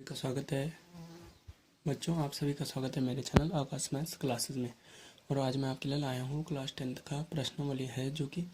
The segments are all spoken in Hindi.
सभी का स्वागत है बच्चों। आप सभी का स्वागत है मेरे चैनल आकाश मैथ्स क्लासेस में। और आज मैं आपके लिए लाया हूँ क्लास 10th का प्रश्नावली है, जो कि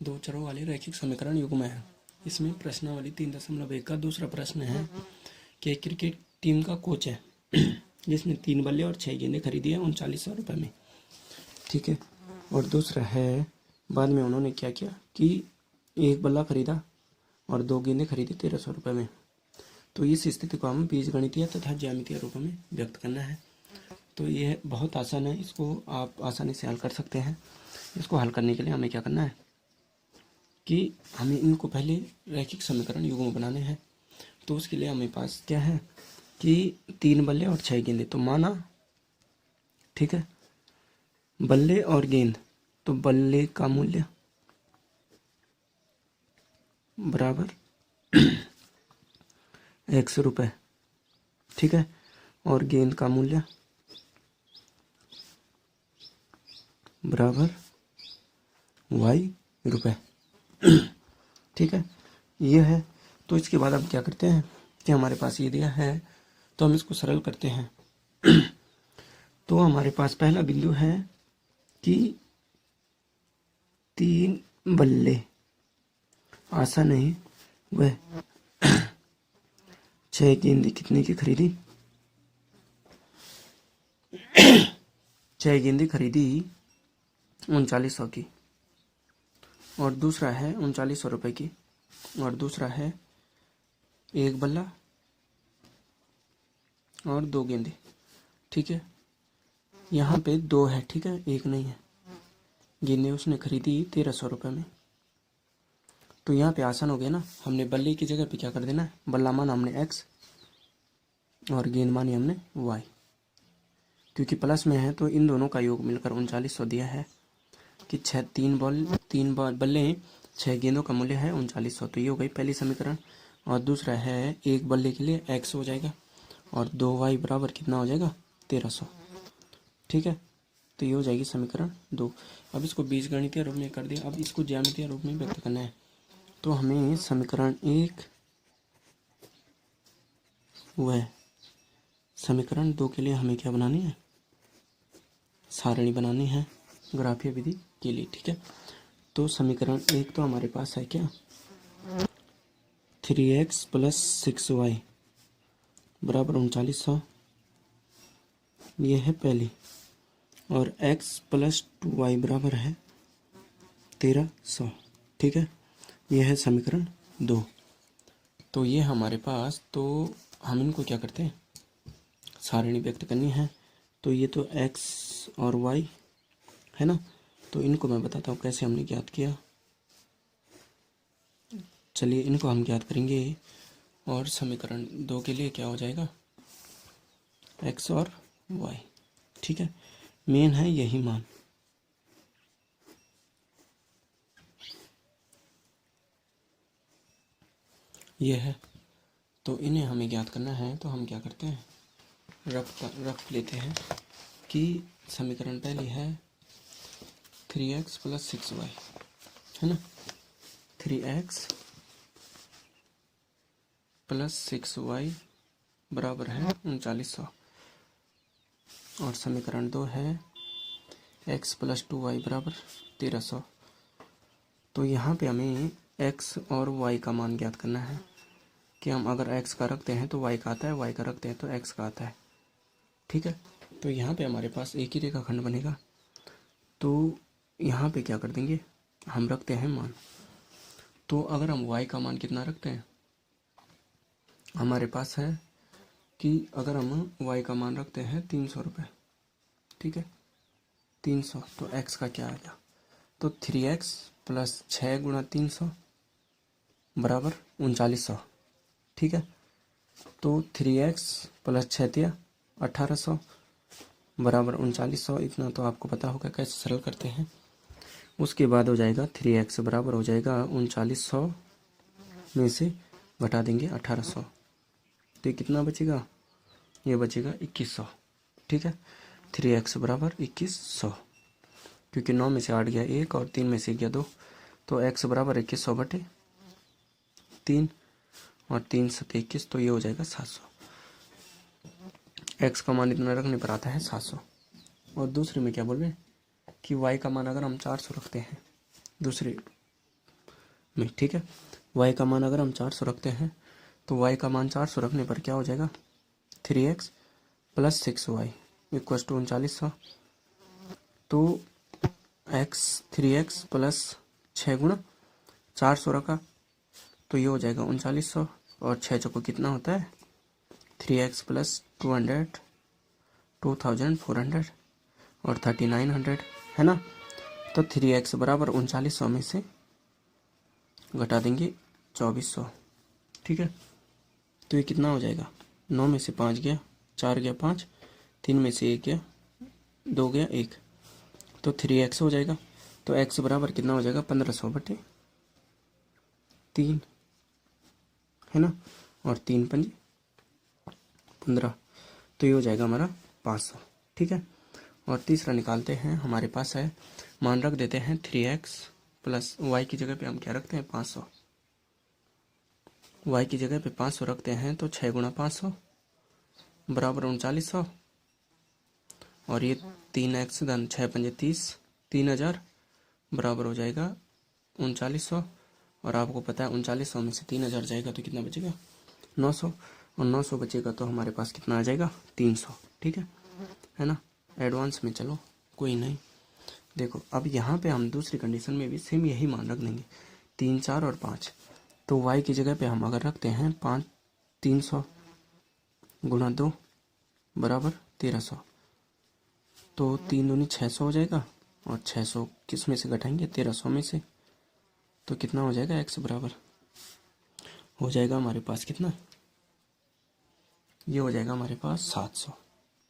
दो चरों वाले रैखिक समीकरण युग्म है। इसमें प्रश्नावली 3.1 का दूसरा प्रश्न है कि क्रिकेट टीम का कोच है जिसने 3 बल्ले और 6 गेंदें खरीदी है 3900 रुपये में। ठीक है। और दूसरा है, बाद में उन्होंने क्या किया कि 1 बल्ला खरीदा और 2 गेंदें खरीदी 1300 रुपये में। तो इस स्थिति को हम बीजगणितीय तथा ज्यामितीय रूप में व्यक्त करना है। तो यह बहुत आसान है, इसको आप आसानी से हल कर सकते हैं। इसको हल करने के लिए हमें क्या करना है कि हमें इनको पहले रैखिक समीकरण युग्म बनाने हैं। तो उसके लिए हमें पास क्या है कि 3 बल्ले और 6 गेंदे, तो माना ठीक है, बल्ले और गेंद, तो बल्ले का मूल्य बराबर 100 रुपये, ठीक है, और गेंद का मूल्य बराबर वाई रुपये, ठीक है, ये है। तो इसके बाद हम क्या करते हैं कि हमारे पास ये दिया है तो हम इसको सरल करते हैं। तो हमारे पास पहला बिंदु है कि 3 बल्ले, आसान नहीं, वह 6 गेंदें कितने की खरीदी, 6 गेंदें खरीदी 3900 की, और दूसरा है 3900 रुपये की, और दूसरा है 1 बल्ला और 2 गेंदे, ठीक है। यहाँ पे 2 है, ठीक है, 1 नहीं है। गेंदें उसने खरीदी 1300 रुपये में। तो यहाँ पे आसान हो गया ना, हमने बल्ले की जगह पे क्या कर देना है, बल्ला माना हमने x और गेंद मानी हमने y, क्योंकि प्लस में है तो इन दोनों का योग मिलकर 3900 दिया है कि 3 बल्ले 6 गेंदों का मूल्य है 3900। तो ये हो गई पहली समीकरण। और दूसरा है 1 बल्ले के लिए x हो जाएगा और 2y बराबर कितना हो जाएगा 1300, ठीक है। तो ये हो जाएगी समीकरण 2। अब इसको बीजगणितीय रूप में कर दिया, अब इसको ज्यामितीय रूप में व्यक्त करना है। तो हमें समीकरण 1 व समीकरण 2 के लिए हमें क्या बनानी है, सारणी बनानी है ग्राफीय विधि के लिए, ठीक है। तो समीकरण 1 तो हमारे पास है क्या, 3x + 6y बराबर 3900, ये है पहली, और x + 2y बराबर है 1300, ठीक है। यह है समीकरण 2। तो ये हमारे पास, तो हम इनको क्या करते हैं, सारणी व्यक्त करनी है। तो ये तो x और y है ना, तो इनको मैं बताता हूँ कैसे हमने ज्ञात किया। चलिए इनको हम ज्ञात करेंगे, और समीकरण 2 के लिए क्या हो जाएगा, x और y, ठीक है। मेन है यही मान, यह है। तो इन्हें हमें ज्ञात करना है, तो हम क्या करते हैं, रख लेते हैं कि समीकरण पहली है 3x + 6y, है ना, 3x + 6y बराबर है 3900, और समीकरण 2 है x + 2y बराबर 1300। तो यहाँ पे हमें x और y का मान ज्ञात करना है कि हम अगर x का रखते हैं तो y का आता है, y का रखते हैं तो x का आता है, ठीक है। तो यहाँ पे हमारे पास एक ही रेखाखंड बनेगा। तो यहाँ पे क्या कर देंगे, हम रखते हैं मान। तो अगर हम y का मान कितना रखते हैं, हमारे पास है कि अगर हम y का मान रखते हैं 300 रुपये, ठीक है, 300, तो x का क्या आएगा, तो 3x + 6 × 300 बराबर 3900, ठीक है। तो 3x + 6 = 1800 बराबर 3900। इतना तो आपको पता होगा कैसे सरल करते हैं। उसके बाद हो जाएगा 3x बराबर हो जाएगा 3900 में से घटा देंगे 1800, तो ये कितना बचेगा, ये बचेगा 2100, ठीक है। 3x बराबर 2100, क्योंकि 9 में से 8 गया 1 और 3 में से गया 2, तो x बराबर 2100/3, और 3 × 7 = 21, तो ये हो जाएगा 700। एक्स का मान इतना रखने पर आता है 700। और दूसरे में क्या बोल रहे हैं कि वाई का मान अगर हम 400 रखते हैं दूसरे में, ठीक है, वाई का मान अगर हम 400 रखते हैं तो वाई का मान 400 रखने पर क्या हो जाएगा 3x plus 6y equals to 3900। तो x 3x प्लस 6 गुणा 400 रखा तो ये हो जाएगा 3900 और 6 चौको कितना होता है 3x प्लस 200 2400 और 3900 है ना। तो 3x बराबर 3900 में से घटा देंगे 2400, ठीक है। तो ये कितना हो जाएगा 9 में से 5 गया, 4 गया 5, 3 में से 1 गया, 2 गया 1, तो 3x हो जाएगा। तो x बराबर कितना हो जाएगा 1500/3 है ना, और 3 पंजे 15, तो ये हो जाएगा हमारा 500, ठीक है। और तीसरा निकालते हैं, हमारे पास है मान रख देते हैं 3x प्लस वाई की जगह पे हम क्या रखते हैं 500, वाई की जगह पे 500 रखते हैं तो 6 गुणा 500 बराबर 3900 और ये 3x धन 6 पंजे 30 3000 बराबर हो जाएगा 3900। और आपको पता है 3900 में से 3000 जाएगा तो कितना बचेगा 900, और 900 बचेगा तो हमारे पास कितना आ जाएगा 300, ठीक है ना। एडवांस में चलो कोई नहीं। देखो अब यहाँ पे हम दूसरी कंडीशन में भी सेम यही मान रख देंगे 3 4 और 5। तो y की जगह पे हम अगर रखते हैं 300 गुणा 2 बराबर 1300, तो 3 दूनी 600 हो जाएगा और 600 किस में से घटाएंगे 1300 में से, तो कितना हो जाएगा x बराबर हो जाएगा हमारे पास कितना, ये हो जाएगा हमारे पास 700,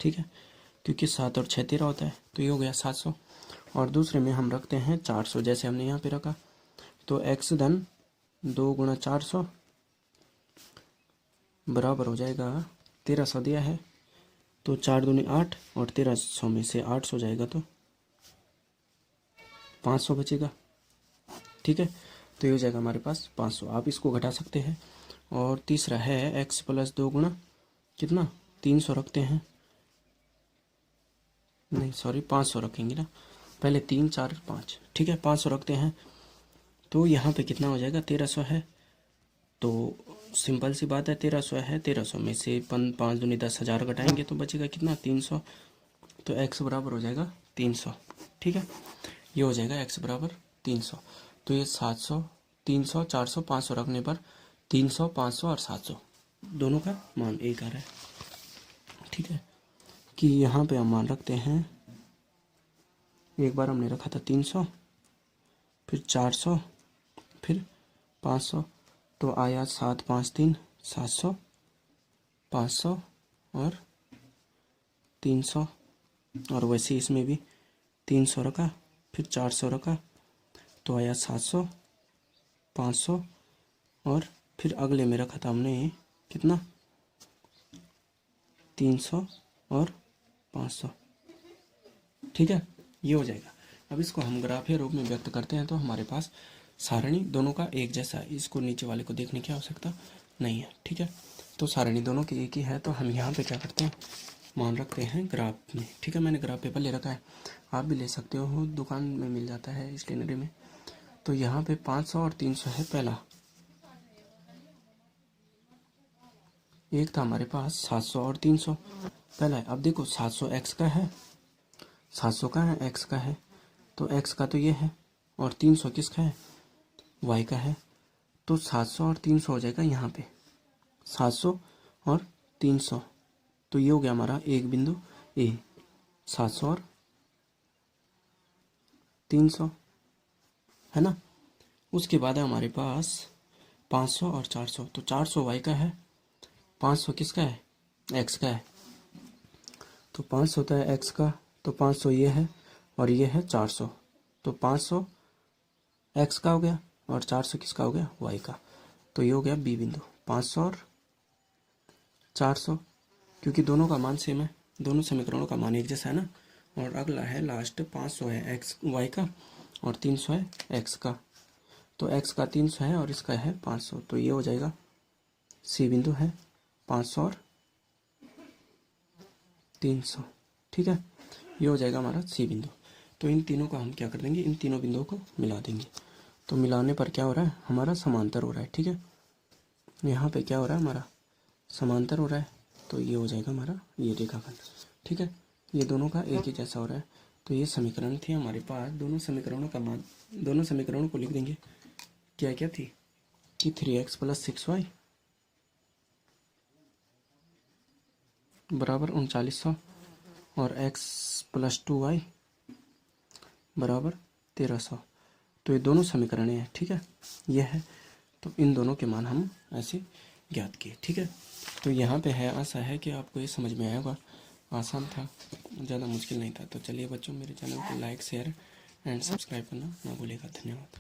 ठीक है, क्योंकि 7 और 6 13 होता है तो ये हो गया 700। और दूसरे में हम रखते हैं 400 जैसे हमने यहाँ पे रखा, तो x धन 2 गुणा 400 बराबर हो जाएगा 1300 दिया है, तो 4 दूनी 8 और 1300 में से 800 जाएगा तो 500 बचेगा, ठीक है। तो ये हो जाएगा हमारे पास 500, आप इसको घटा सकते हैं। और तीसरा है x प्लस 2 गुणा कितना 300 रखते हैं, नहीं सॉरी 500 रखेंगे ना, पहले 3 4 5, ठीक है 500 रखते हैं। तो यहाँ पे कितना हो जाएगा 1300 है, तो सिंपल सी बात है 1300 है, 1300 में से 5 दूनी 10,000 घटाएंगे तो बचेगा कितना 300, तो x बराबर हो जाएगा 300, ठीक है। ये हो जाएगा x बराबर 300। तो ये 700 300 400 500 रखने पर 300 500 और 700 दोनों का मान एक आ रहा है, ठीक है। कि यहाँ पे हम मान रखते हैं, एक बार हमने रखा था 300 फिर 400 फिर 500, तो आया 7 5 3 700 500 और 300, और वैसे इसमें भी 300 रखा फिर 400 रखा तो आया 700 500 और फिर अगले में रखा था हमने कितना 300 और 500, ठीक है। ये हो जाएगा। अब इसको हम ग्राफीय रूप में व्यक्त करते हैं तो हमारे पास सारणी दोनों का एक जैसा है, इसको नीचे वाले को देखने की आवश्यकता नहीं है, ठीक है। तो सारणी दोनों की एक ही है, तो हम यहाँ पे क्या करते हैं मान रखते हैं ग्राफ में, ठीक है। मैंने ग्राफ पेपर ले रखा है, आप भी ले सकते हो, दुकान में मिल जाता है स्टेशनरी में। तो यहाँ पे 500 और 300 है पहला, एक था हमारे पास 700 और 300 पहला है। अब देखो 700 x का है, 700 का है x का है, तो x का तो ये है, और 300 किसका है y का है, तो 700 और 300 हो जाएगा यहाँ पे 700 और 300, तो ये हो गया हमारा एक बिंदु ए 700 और 300 है ना। उसके बाद है हमारे पास 500 और 400, तो 400 y का है, 500 किसका है x का है, तो 500 होता है x का, तो 500 ये है और ये है 400, तो 500 x का हो गया और 400 किसका हो गया y का, तो ये हो गया बी बिंदु 500 और 400, क्योंकि दोनों का मान सेम है, दोनों समीकरणों का मान एक जैसा है ना। और अगला है लास्ट 500 है x y का और 300 है x का, तो x का 300 है और इसका है 500, तो ये हो जाएगा सी बिंदु है 500 और 300। ठीक है, ये हो जाएगा हमारा सी बिंदु। तो इन तीनों का हम क्या कर देंगे, इन तीनों बिंदुओं को मिला देंगे। तो मिलाने पर क्या हो रहा है, हमारा समांतर हो रहा है। ठीक है, यहाँ पे क्या हो रहा है, हमारा समांतर हो रहा है। तो ये हो जाएगा हमारा ये रेखाखंड। ठीक है, ये दोनों का एक ही जैसा हो रहा है। तो ये समीकरण थी हमारे पास। दोनों समीकरणों का मान, दोनों समीकरणों को लिख देंगे। क्या क्या थी कि 3x + 6y बराबर 3900 और x + 2y बराबर 1300। तो ये दोनों समीकरण हैं। ठीक है, ये है। तो इन दोनों के मान हम ऐसे ज्ञात किए। ठीक है, तो यहाँ पे है, आशा है कि आपको ये समझ में आया होगा। आसान था, ज़्यादा मुश्किल नहीं था। तो चलिए बच्चों, मेरे चैनल को लाइक, शेयर एंड सब्सक्राइब करना ना भूलिएगा। धन्यवाद।